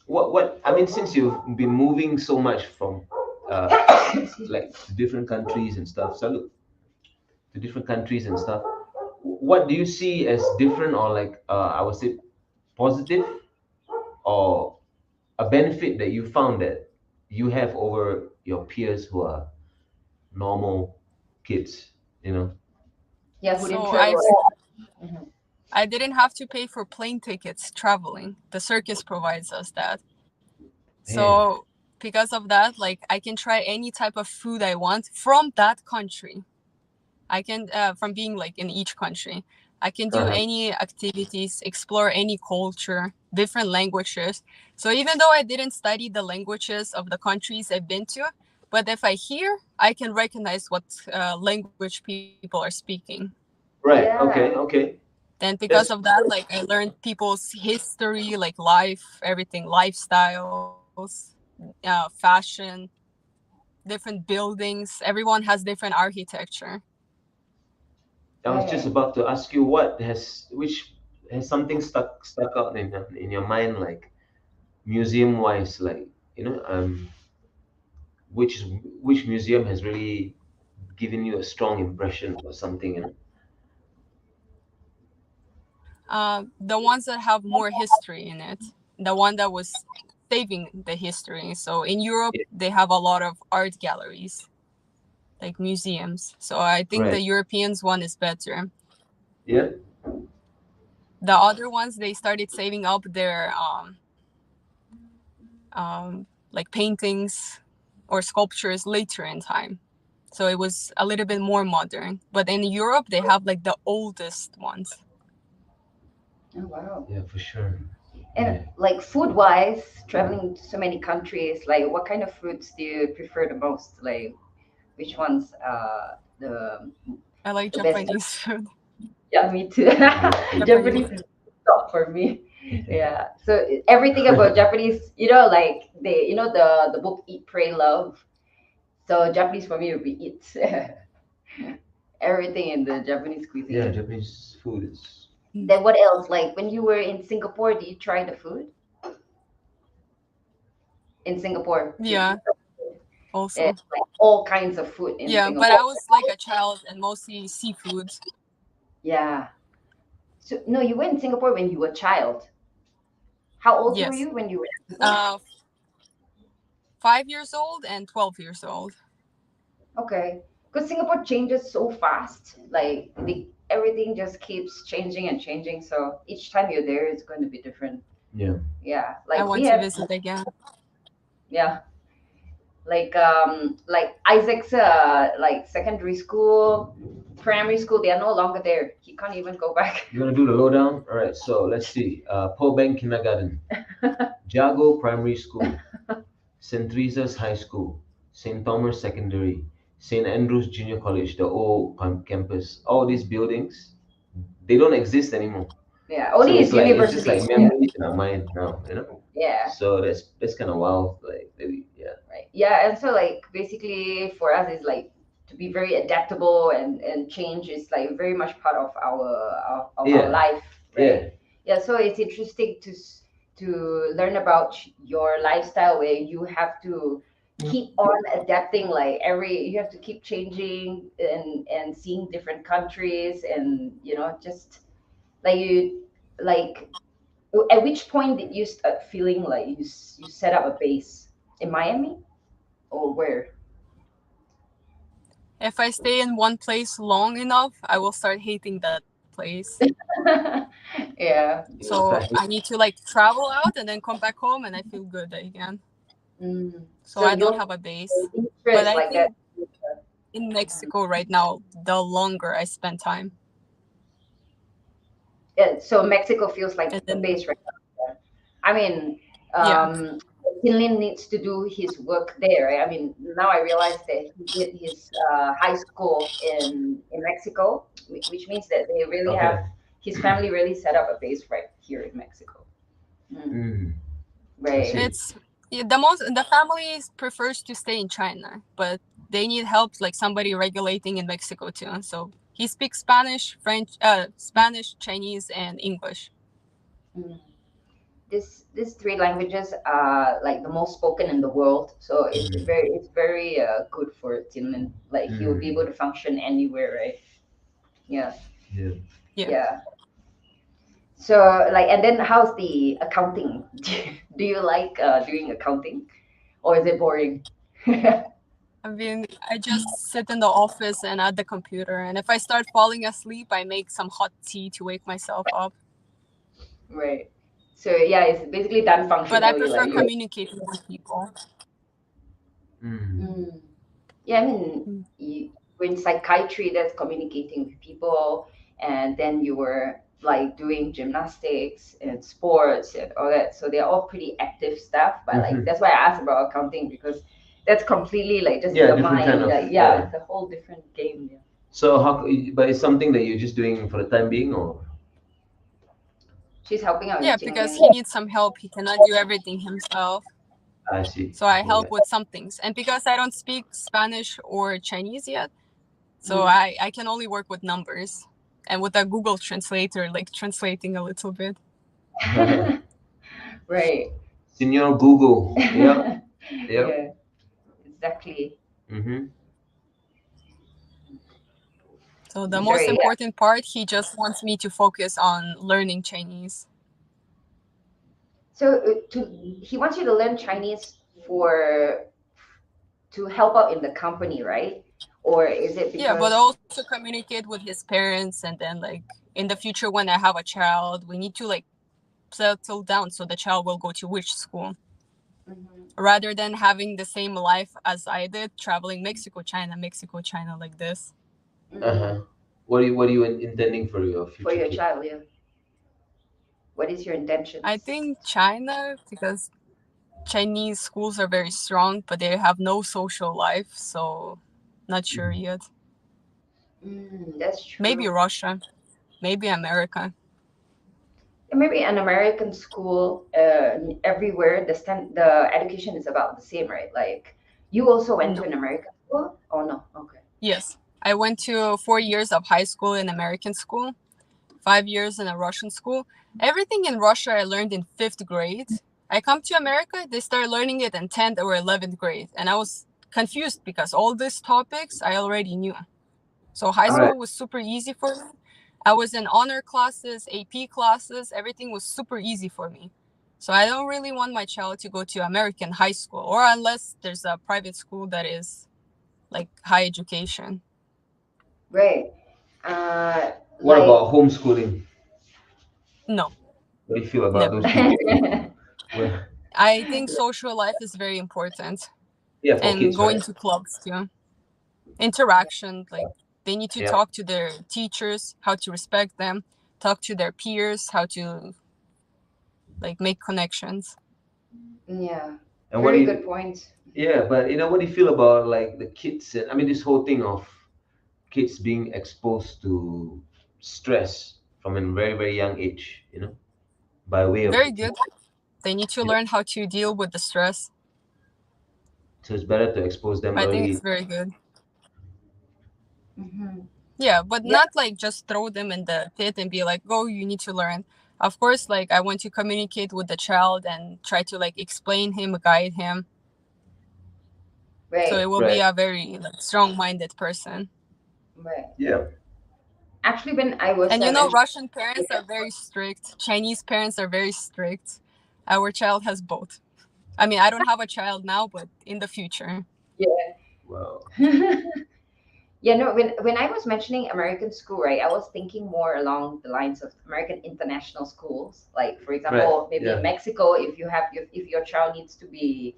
what I mean, since you've been moving so much from uh like to different countries and stuff, salute to different countries and stuff. What do you see as different or like I would say positive or a benefit that you found that you have over your peers who are normal kids, you know? Yeah, who didn't So travel? Mhm. I didn't have to pay for plane tickets traveling. The circus provides us that. Man, So because of that, like I can try any type of food I want from that country. I can from being like in each country. I can do uh-huh. any activities, explore any culture, different languages. So even though I didn't study the languages of the countries I've been to, but if I hear, I can recognize what language people are speaking. Right. Yeah. Okay. Then because That's of that, like I learned people's history, like life, everything, lifestyles, fashion, different buildings. Everyone has different architecture. I was just Right. about to ask you which has something stuck out in your mind, like museum wise, like you know which which museum has really given you a strong impression or something, you know? The ones that have more history in it, the one that was saving the history. So in Europe, Yeah, they have a lot of art galleries, like museums. So I think the right. Europeans one is better. Yeah. The other ones, they started saving up their like paintings or sculptures later in time. So it was a little bit more modern. But in Europe, they have like the oldest ones. Oh wow. Yeah, for sure. And Yeah. like food wise, traveling to so many countries, like what kind of foods do you prefer the most? Like which ones I like the best? Japanese food. Yeah, me too. Good food. Japanese. Japanese is top for me. Yeah. So everything about Japanese, like the book Eat, Pray, Love. So Japanese for me would be eat. Everything in the Japanese Yeah, cuisine. Japanese food is Then what else? Like when you were in Singapore, did you try the food in Singapore? Did you Yeah, also. like all kinds of food in Yeah, but Singapore? I was like a child and mostly seafood. Yeah. So no, you went in Singapore when you were a child. How old were Yes. you when you were in Singapore? 5 years old and 12 years old. Okay. because Singapore changes so fast. Like everything just keeps changing and changing. So each time you're there, it's going to be different. Yeah. Yeah, I like we want to have, visit again. yeah, like Isaac's like secondary school, primary school. They are no longer there. He can't even go back. You want to do the lowdown? All right, so let's see. Paul Bank Kindergarten, Jago Primary School, St. Teresa's High School, St. Thomas Secondary, St. Andrew's Junior College, the old campus. All these buildings, they don't exist anymore. Yeah, So only it's his like it's just like university. Yeah. memories in our mind now, you know. Yeah. So that's kind of wild. Like maybe, yeah. Right. Yeah, and so like basically for us is like to be very adaptable and change is like very much part of our Yeah. life, Yeah. right? Yeah, so it's interesting to learn about your lifestyle where you have to keep on adapting, like you have to keep changing and seeing different countries, and just like like at which point did you start feeling like you set up a base in Miami or where? If I stay in one place long enough, I will start hating that place. Yeah. So I need to like travel out and then come back home and I feel good again. Mm. So I don't your have a base. interest But I like think that. in Mexico right now, the longer I spend time. Yeah, so Mexico feels like And the then, base right now. Yeah. I mean, yeah. Tinlin needs to do his work there, right? I mean, now I realize that he did his high school in Mexico, which means that they really Okay. have his family really set up a base right here in Mexico. Mm. Mm. Right. see. It's the family prefers to stay in China, but they need help, like somebody regulating in Mexico too. So he speaks Spanish, Spanish, Chinese, and English. Mm. These three languages are like the most spoken in the world, so it's very good for Tinlin. Like he will be able to function anywhere, right? Yeah. Yeah. Yeah. Yeah. So like, and then how's the accounting? Do you like doing accounting, or is it boring? I mean, I just sit in the office and at the computer, and if I start falling asleep, I make some hot tea to wake myself up. Right. So yeah, it's basically done But I functionally, prefer like communicating with people. Mm. Mm. Yeah, I mean, we're in psychiatry, that's communicating with people, and then you were like doing gymnastics and sports and all that. So they're all pretty active stuff. But like that's why I asked about accounting, because that's completely like just Yeah, your different mind. kind of, Like, yeah. it's a whole different game. Yeah. So but it's something that you're just doing for the time being, or She's helping out Yeah, with because Jing. he needs some help. He cannot do everything himself. I see. So I Yeah. help with some things. And because I don't speak Spanish or Chinese yet, so Mm. I can only work with numbers and with a Google translator, like translating a little bit. Right. Senor Google. Yeah. Yep. Yeah. Exactly. Mm-hmm. So the Sorry. most Yeah. important part, he just wants me to focus on learning Chinese. So he wants you to learn Chinese to help out in the company, right? Or is it Yeah, but because also communicate with his parents, and then like in the future when I have a child, we need to like settle down so the child will go to which school, rather than having the same life as I did, traveling Mexico, China like this. Uh-huh. What are you intending for your future for your kid? child? Yeah. What is your intention? I think China, because Chinese schools are very strong, but they have no social life, so not sure yet. That's true. Maybe Russia, maybe America. Maybe an American school, everywhere the education is about the same, right? Like you also went to No. an American school? Oh no, okay. Yes, I went to 4 years of high school in American school, 5 years in a Russian school. Everything in Russia I learned in 5th grade. I come to America, they start learning it in 10th or 11th grade, and I was confused because all these topics I already knew. So high school was super easy for me. I was in honor classes, AP classes, everything was super easy for me. So I don't really want my child to go to American high school, or unless there's a private school that is like high education. Great. Uh, What like about homeschooling? No, What do you feel about those never. people? Well, I think social life is very important, yeah, for and kids, going right? to clubs too. Interaction, like they need to Yeah. talk to their teachers, how to respect them, talk to their peers, how to like make connections. yeah, And what do very you? good point. Yeah, but what do you feel about like the kids? I mean, this whole thing of kids being exposed to stress from a very very young age. By way of Very good. They need to yeah. learn how to deal with the stress. So it's better to expose them I think it's early. very good. Hmm. Yeah, but Yeah, not like just throw them in the pit and be like, "Go, you need to learn." Of course, like I want to communicate with the child and try to like explain him, guide him, so right, it will be Right. a very like strong-minded person. right. Yeah. Actually, when I was And you know, mentioning, Russian parents are very strict. Chinese parents are very strict. Our child has both. I mean, I don't have a child now, but in the future. yeah. Wow. Yeah, no, when I was mentioning American school, right, I was thinking more along the lines of American international schools. Like, for Right. example, maybe Yeah. in Mexico, if your child needs to be,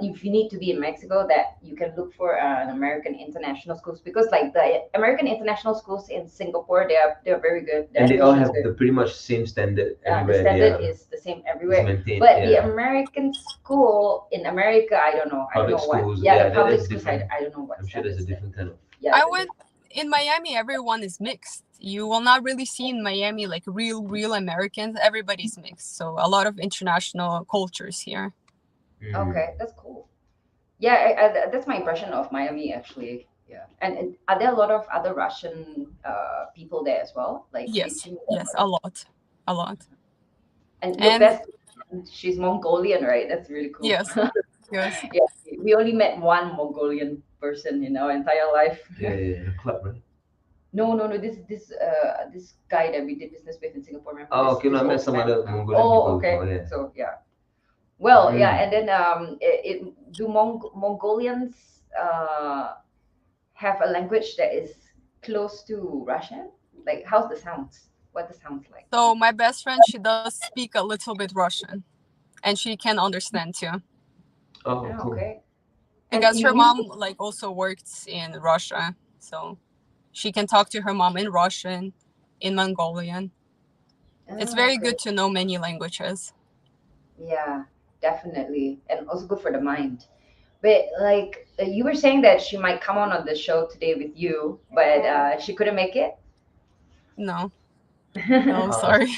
if you need to be in Mexico, that you can look for an American international schools, because like the American international schools in Singapore, they're very good. The And they all admission is have good. the pretty much same standard The everywhere. They standard are is the same is everywhere. maintained. But the Yeah. American school in America, I don't know. I don't Public know what. schools. Yeah, Yeah, the public that's schools, different. I don't know what I'm sure there's a standards there. different kind of. Yeah, I went in Miami, everyone is mixed. You will not really see in Miami like real Americans. Everybody's mixed. So a lot of international cultures here. okay, that's cool. Yeah, that's my impression of Miami actually. Yeah, and are there a lot of other Russian people there as well, like Yes, teaching them? yes, a lot, a lot. And your And best, she's Mongolian, right? That's really cool. yes, yes. Yeah, we only met one Mongolian person in our entire life. Yeah, yeah, yeah. Club, right? No, no, no. This guy that we did business with in Singapore. Remember Oh, this? okay. No, This I met old some man. other Mongolian Oh, people okay. before. Yeah. So yeah. Well, yeah, Mm. and then do Mongolians have a language that is close to Russian? Like, how's the sounds? What the sounds like? So my best friend, she does speak a little bit Russian, and she can understand too, Oh, Ah, cool. okay. And because her you mom speak. like also worked in Russia, so she can talk to her mom in Russian, in Mongolian. It's Ah, very okay. good to know many languages. Yeah, definitely, and also good for the mind. But like you were saying that she might come on the show today with you, but she couldn't make it. No, no, sorry.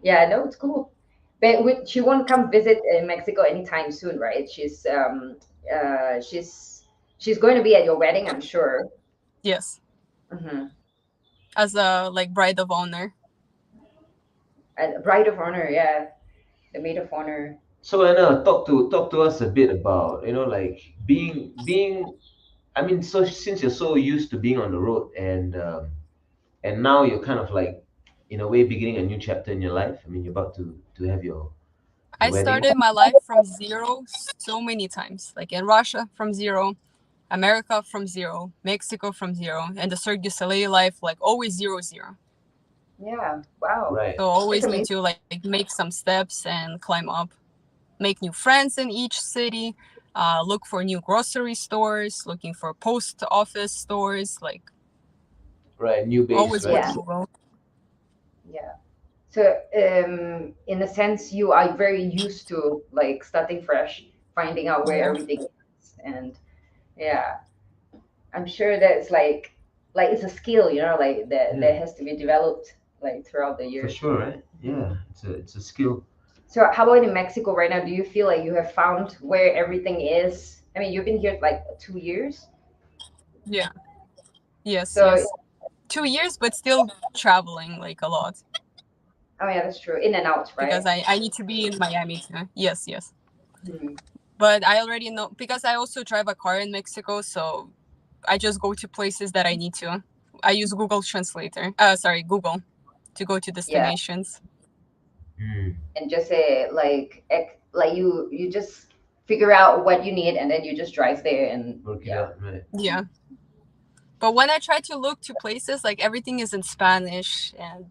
Yeah, no, it's cool. But she won't come visit Mexico anytime soon, right? Uh, she's she's going to be at your wedding, I'm sure. Yes, Hmm. as a like bride of honor. And bride of honor, yeah, the maid of honor. So Anna, talk to us a bit about like being. I mean, so since you're so used to being on the road and now you're kind of like in a way beginning a new chapter in your life. I mean, you're about to have your I wedding. started my life from zero so many times, like in Russia from zero, America from zero, Mexico from zero, and the Cirque du Soleil life, like always zero zero. Yeah, wow, Right. So that's always need amazing. to like make some steps and climb up, make new friends in each city, look for new grocery stores, looking for post office stores, like Right. New base. always with Right. Yeah, Google. yeah. So, in a sense, you are very used to like starting fresh, finding out where Yeah. everything is, and yeah, I'm sure that's like it's a skill, like that Yeah. that has to be developed like throughout the For years. sure. Right. Yeah. It's a skill. So, how about in Mexico right now? Do you feel like you have found where everything is? I mean, you've been here like 2 years, Yeah. Yes, so yes. 2 years, but still traveling like a lot oh yeah, that's true. In and out, because right? I need to be in Miami too. Yes, yes. Hmm. But I already know because I also drive a car in Mexico, so I just go to places that I need to. I use Google Translator. Sorry, Google to go to Yeah, destinations. Mm. and just say like you just figure out what you need, and then you just drive there, and Work it yeah. out. Right. Yeah. But when I try to look to places, like everything is in Spanish, and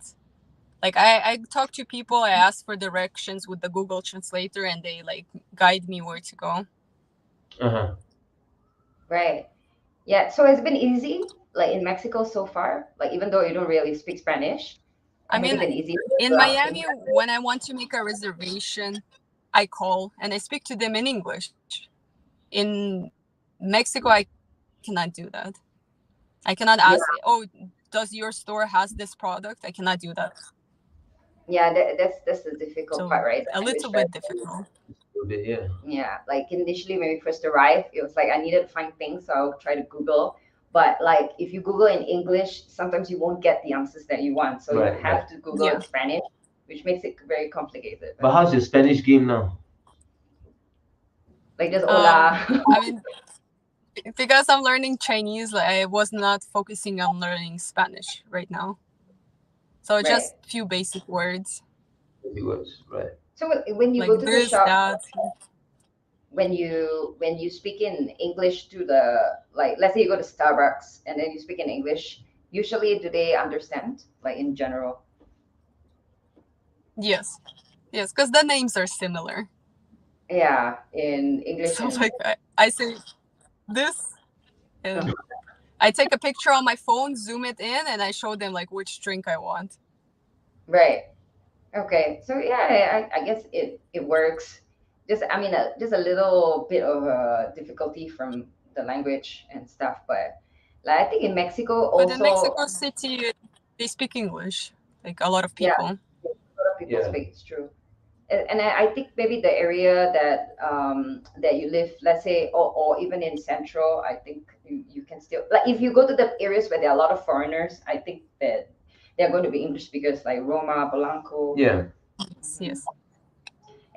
like I talk to people, I ask for directions with the Google Translator, and they like guide me where to go. Uh-huh. Right. Yeah. So it's been easy, like in Mexico so far. Like even though you don't really speak Spanish, I has it mean, been easy? in Miami, when I want to make a reservation, I call and I speak to them in English. In Mexico, I cannot do that. I cannot ask, oh, does your store has this product? I cannot do that. Yeah, that's the difficult So part, right? a little bit difficult. A bit, yeah. Yeah, like initially when we first arrived, it was like I needed to find things, so I'll try to Google. But like if you Google in English, sometimes you won't get the answers that you want. So Right, you have to Google Yeah. in Spanish, which makes it very complicated. But how's your Spanish game now? Like just hola. I mean, because I'm learning Chinese, like I was not focusing on learning Spanish right now. So Right. just few basic words. Words, right. So when you Like go to the this, shop, that. when you speak in English to the, like let's say you go to Starbucks and then you speak in English, usually do they understand, like in general? Yes, because the names are similar. Yeah, in English. So like I say this, and I take a picture on my phone, zoom it in, and I show them like which drink I want. Right. Okay. So yeah, I guess it works. Just I mean, just a little bit of difficulty from the language and stuff, but like I think in Mexico also. But in Mexico City, they speak English. Like a lot of Yeah. people. A lot of people Yeah. speak. It's true. And I think maybe the area that you live, let's say, or even in Central, I think you can still, like if you go to the areas where there are a lot of foreigners, I think that they're going to be English speakers, like Roma, Polanco. Yeah. Yes.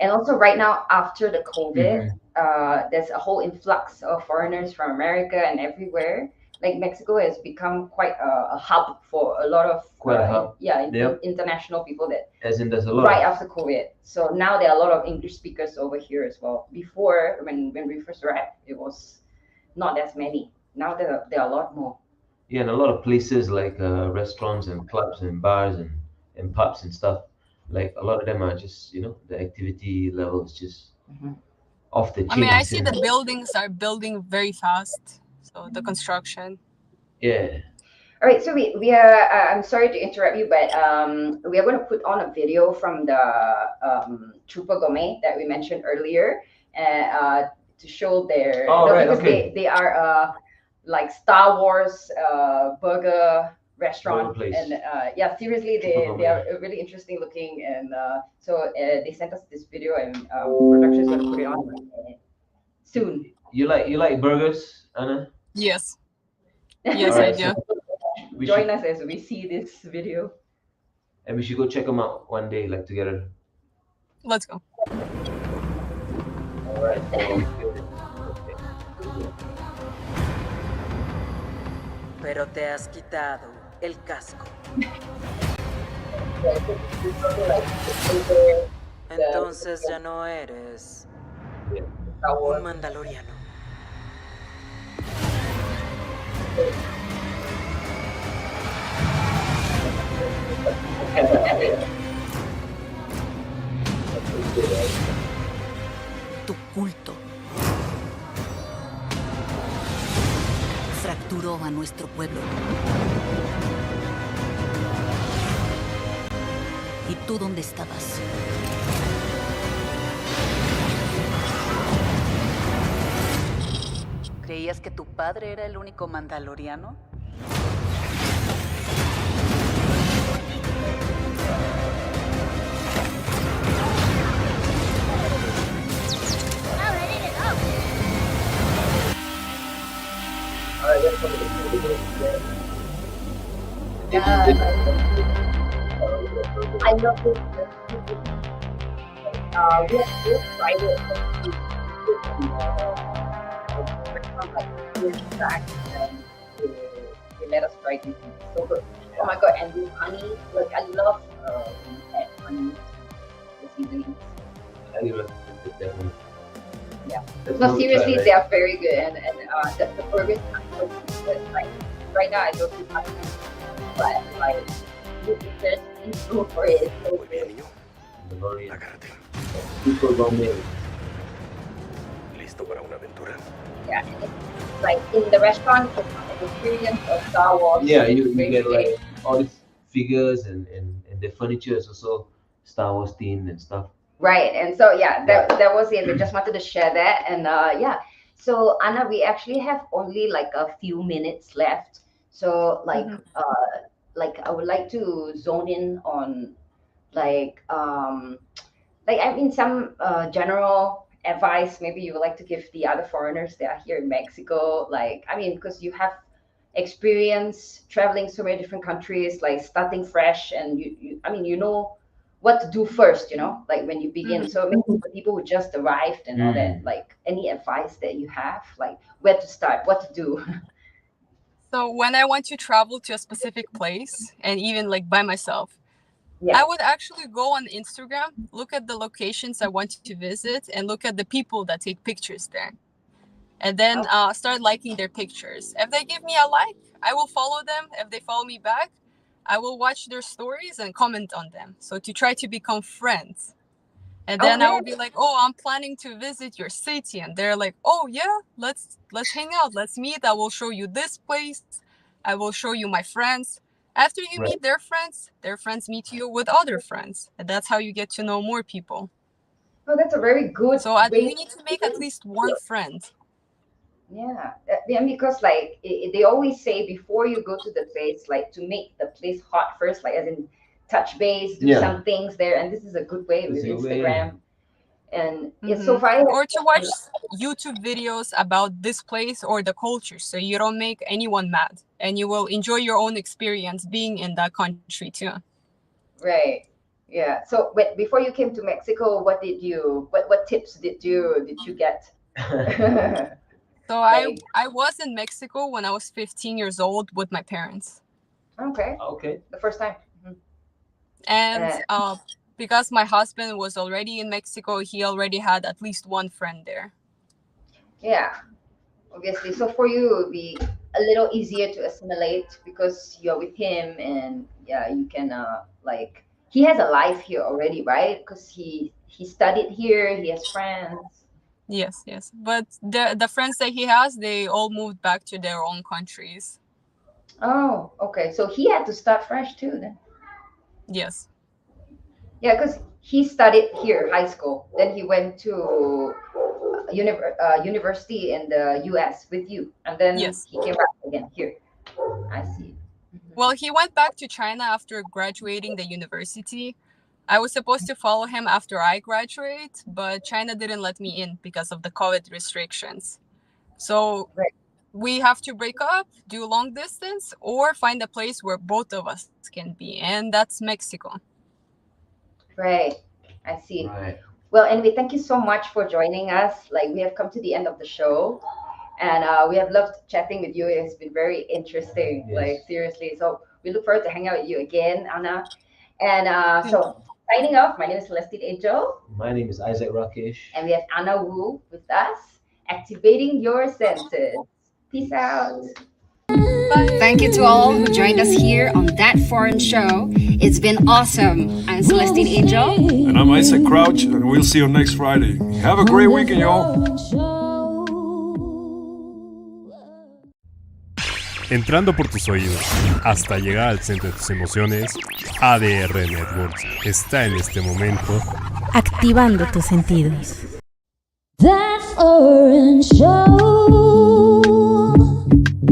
And also right now after the COVID, Mhm. there's a whole influx of foreigners from America and everywhere. Like Mexico has become quite a hub for a lot of Quite a hub. Yep. international people that As in, there's a lot. right after COVID. So now there are a lot of English speakers over here as well. Before, when we first arrived, it was not as many. Now there are a lot more. Yeah, and a lot of places like restaurants and clubs and bars and pubs and stuff. Like a lot of them are just, the activity level is just off the chain. I mean, I see the buildings are building very fast. So the construction. Yeah. All right, so we are. I'm sorry to interrupt you, but we are going to put on a video from the Chupa Gourmet that we mentioned earlier, to show their. Oh, right, because okay. they are like Star Wars burger restaurant, Burger place. and yeah, seriously, Chupa they are really interesting looking, and so they sent us this video, and production is going to put it on soon. You like burgers, Anna? Yes. Yes, All right, I do. We Join should, us as we see this video. and we should go check them out one day, like together. Let's go. All right. Pero te has quitado el casco. Entonces ya no eres un mandaloriano. Tu culto fracturó a nuestro pueblo. ¿Y tú dónde estabas? ¿Creías que tu padre era el único mandaloriano? I love this. We have tried it. They let us try it. It's so good. Oh my god! And with honey, like I love when you add honey to the seasonings. Highly recommend it, definitely. Yeah. That's No, what we seriously, tried, they right? are very good, and the burgers are so good. Like right now I don't do much, but like this is just in for it. So Muy bien, niño. DeLorean. Agárrate. Super well-made. ¿Listo para una aventura? yeah, and it's like in the restaurant, it's an experience of Star Wars. Yeah, you Very get like great. all these figures and the furniture is also Star Wars themed and stuff. Right, and so yeah, that was it. We just wanted to share that, and yeah. So Anna, we actually have only like a few minutes left. So like I would like to zone in on like I mean some general advice maybe you would like to give the other foreigners that are here in Mexico. Like I mean, because you have experience traveling so many different countries, like starting fresh, and you I mean you know what to do first, you know, like when you begin. So maybe for people who just arrived and all that, like any advice that you have, like where to start, what to do. So when I want to travel to a specific place, and even like by myself, Yeah. I would actually go on Instagram, look at the locations I want to visit, and look at the people that take pictures there. And then start liking their pictures. If they give me a like, I will follow them. If they follow me back, I will watch their stories and comment on them. So to try to become friends. And then I would be like, oh, I'm planning to visit your city. And they're like, oh yeah, let's hang out. Let's meet. I will show you this place. I will show you my friends. After you meet their friends meet you with other friends. And that's how you get to know more people. Oh, that's a very good So you need to make at least one friend. Yeah, because like they always say before you go to the place, like to make the place hot first, like as in touch base, do some things there, and this is a good way with Instagram. And it's so far. Or to watch YouTube videos about this place or the culture, so you don't make anyone mad, and you will enjoy your own experience being in that country too. Right. Yeah. So, before you came to Mexico, what tips did you get? So I was in Mexico when I was 15 years old with my parents. Okay. The first time. And because my husband was already in Mexico, he already had at least one friend there. Yeah, obviously. So for you, it would be a little easier to assimilate because you're with him, and yeah, you can like he has a life here already, right? Because he studied here, he has friends. Yes. But the friends that he has, they all moved back to their own countries. Oh, okay. So he had to start fresh too then. Yes. Yeah, because he studied here, high school. Then he went to university in the U.S. with you, and then he came back again here. I see. Well, he went back to China after graduating the university. I was supposed to follow him after I graduate, but China didn't let me in because of the COVID restrictions. So we have to break up, do long distance, or find a place where both of us can be, and that's Mexico. Right. I see. Right. Well, anyway, thank you so much for joining us. Like, we have come to the end of the show, and we have loved chatting with you. It's been very interesting, like seriously. So we look forward to hanging out with you again, Anna. And so signing off, my name is Celestine Angel. My name is Isaac Rakesh. And we have Anna Wu with us, activating your senses. Peace out. Bye. Thank you to all who joined us here on That Foreign Show. It's been awesome. I'm Celestine Angel. And I'm Isaac Crouch, and we'll see you next Friday. Have a great weekend, y'all. Entrando por tus oídos hasta llegar al centro de tus emociones, ADR Networks está en este momento activando tus sentidos. That Foreign Show.